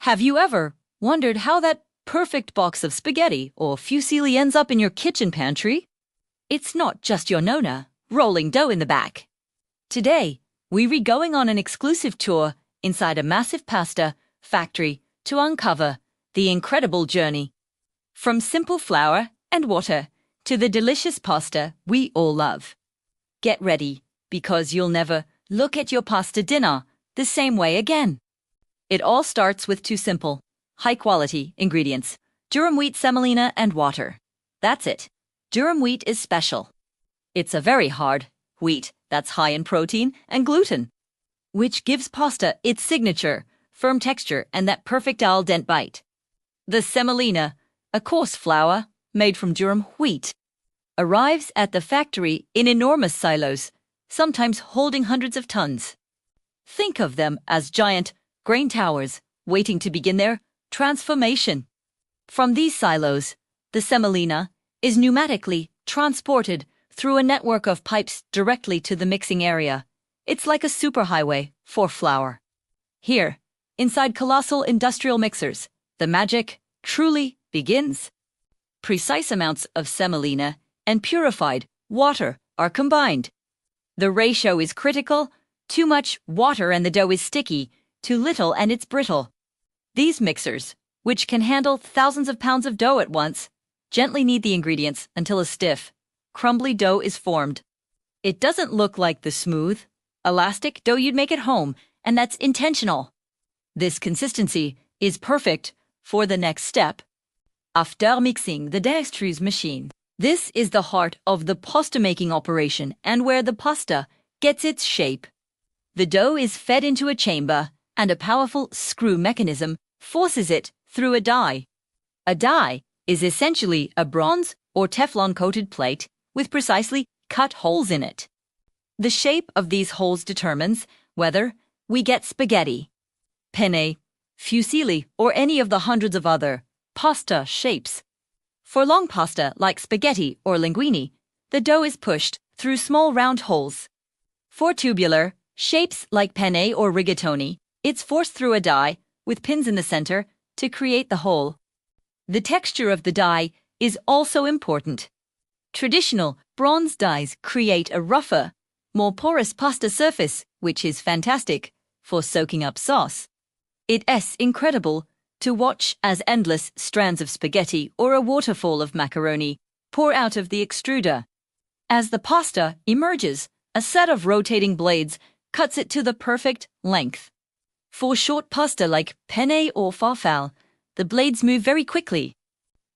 Have you ever wondered how that perfect box of spaghetti or fusilli ends up in your kitchen pantry? It's not just your nonna rolling dough in the back. Today, we're going on an exclusive tour inside a massive pasta factory to uncover the incredible journey from simple flour and water to the delicious pasta we all love. Get ready, because you'll never look at your pasta dinner the same way again. It all starts with two simple, high-quality ingredients: durum wheat semolina and water. That's it. Durum wheat is special. It's a very hard wheat that's high in protein and gluten, which gives pasta its signature firm texture and that perfect al dente bite. The semolina, a coarse flour made from durum wheat, arrives at the factory in enormous silos, sometimes holding hundreds of tons. Think of them as giant grain towers waiting to begin their transformation. From these silos, the semolina is pneumatically transported through a network of pipes directly to the mixing area. It's like a superhighway for flour. Here, inside colossal industrial mixers, the magic truly begins. Precise amounts of semolina and purified water are combined. The ratio is critical. Too much water and the dough is sticky. Too little and it's brittle. These mixers, which can handle thousands of pounds of dough at once, gently knead the ingredients until a stiff, crumbly dough is formed. It doesn't look like the smooth, elastic dough you'd make at home, and that's intentional. This consistency is perfect for the next step. After mixing the dextrose machine, this is the heart of the pasta-making operation and where the pasta gets its shape. The dough is fed into a chamber, and a powerful screw mechanism forces it through a die. A die is essentially a bronze or Teflon-coated plate with precisely cut holes in it. The shape of these holes determines whether we get spaghetti, penne, fusilli, or any of the hundreds of other pasta shapes. For long pasta like spaghetti or linguine, the dough is pushed through small round holes. For tubular shapes like penne or rigatoni, it's forced through a die with pins in the center to create the hole. The texture of the die is also important. Traditional bronze dies create a rougher, more porous pasta surface, which is fantastic for soaking up sauce. It's incredible to watch as endless strands of spaghetti or a waterfall of macaroni pour out of the extruder. As the pasta emerges, a set of rotating blades cuts it to the perfect length. For short pasta like penne or farfalle, the blades move very quickly.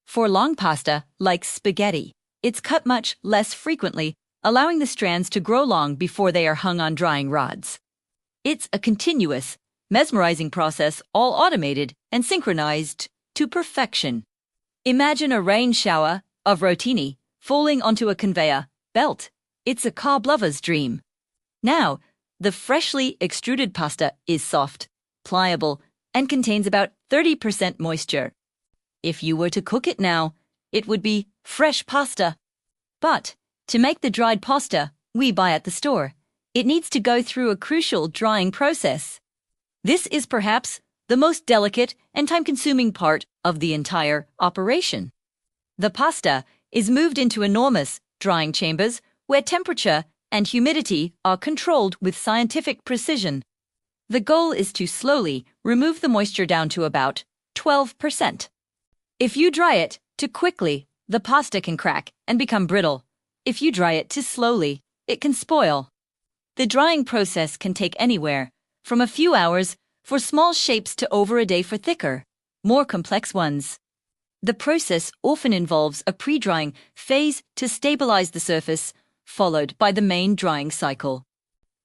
For long pasta like spaghetti, it's cut much less frequently, allowing the strands to grow long before they are hung on drying rods. It's a continuous, mesmerizing process, all automated and synchronized to perfection. Imagine a rain shower of rotini falling onto a conveyor belt. It's a carb lover's dream. Now, the freshly extruded pasta is soft, pliable, and contains about 30% moisture. If you were to cook it now, it would be fresh pasta. But to make the dried pasta we buy at the store, it needs to go through a crucial drying process. This is perhaps the most delicate and time-consuming part of the entire operation. The pasta is moved into enormous drying chambers where temperature and humidity are controlled with scientific precision. The goal is to slowly remove the moisture down to about 12%. If you dry it too quickly, the pasta can crack and become brittle. If you dry it too slowly, it can spoil. The drying process can take anywhere from a few hours for small shapes to over a day for thicker, more complex ones. The process often involves a pre-drying phase to stabilize the surface, followed by the main drying cycle.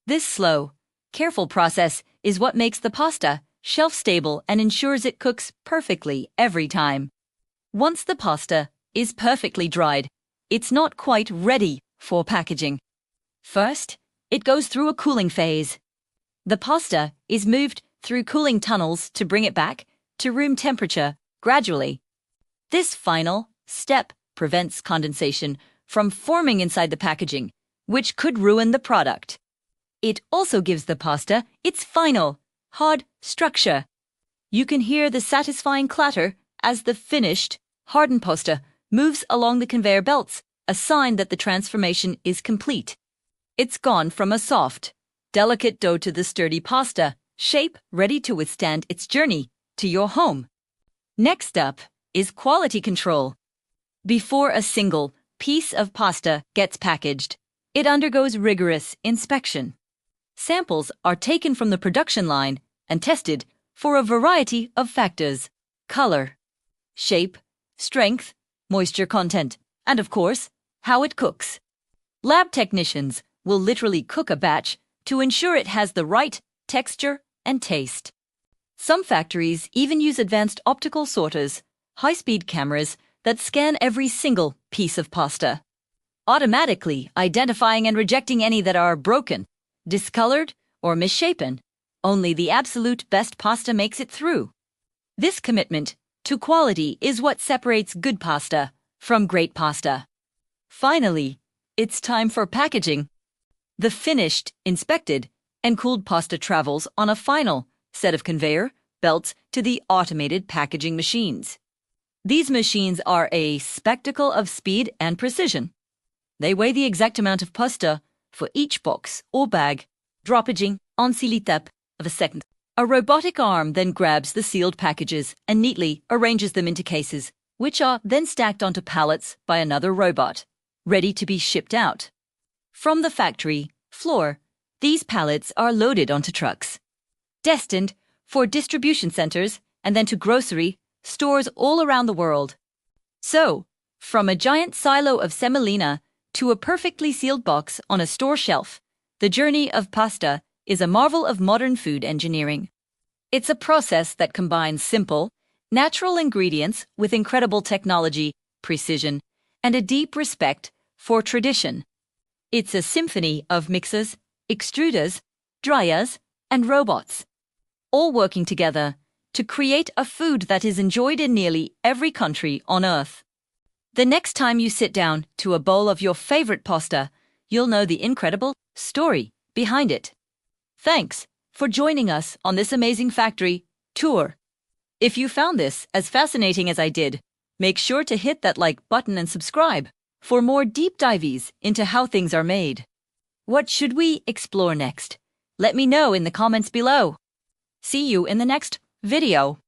This slow, careful process is what makes the pasta shelf-stable and ensures it cooks perfectly every time. Once the pasta is perfectly dried, it's not quite ready for packaging. First, it goes through a cooling phase. The pasta is moved through cooling tunnels to bring it back to room temperature gradually. This final step prevents condensation from forming inside the packaging, which could ruin the product. It also gives the pasta its final, hard structure. You can hear the satisfying clatter as the finished, hardened pasta moves along the conveyor belts, a sign that the transformation is complete. It's gone from a soft, delicate dough to the sturdy pasta, shape ready to withstand its journey to your home. Next up is quality control. Before a single piece of pasta gets packaged, it undergoes rigorous inspection. Samples are taken from the production line and tested for a variety of factors: color, shape, strength, moisture content, and of course, how it cooks. Lab technicians will literally cook a batch to ensure it has the right texture and taste. Some factories even use advanced optical sorters, high-speed cameras that scan every single piece of pasta, automatically identifying and rejecting any that are broken, discolored, or misshapen. Only the absolute best pasta makes it through. This commitment to quality is what separates good pasta from great pasta. Finally, it's time for packaging. The finished, inspected, and cooled pasta travels on a final set of conveyor belts to the automated packaging machines. These machines are a spectacle of speed and precision. They weigh the exact amount of pasta for each box or bag, droppaging en 6 étapes of a second. A robotic arm then grabs the sealed packages and neatly arranges them into cases, which are then stacked onto pallets by another robot, ready to be shipped out. From the factory floor, these pallets are loaded onto trucks, destined for distribution centers and then to grocery stores all around the world. So, from a giant silo of semolina to a perfectly sealed box on a store shelf, the journey of pasta is a marvel of modern food engineering. It's a process that combines simple, natural ingredients with incredible technology, precision, and a deep respect for tradition. It's a symphony of mixers, extruders, dryers, and robots, all working together to create a food that is enjoyed in nearly every country on Earth. The next time you sit down to a bowl of your favorite pasta, you'll know the incredible story behind it. Thanks for joining us on this amazing factory tour. If you found this as fascinating as I did, make sure to hit that like button and subscribe for more deep dives into how things are made. What should we explore next? Let me know in the comments below. See you in the next video.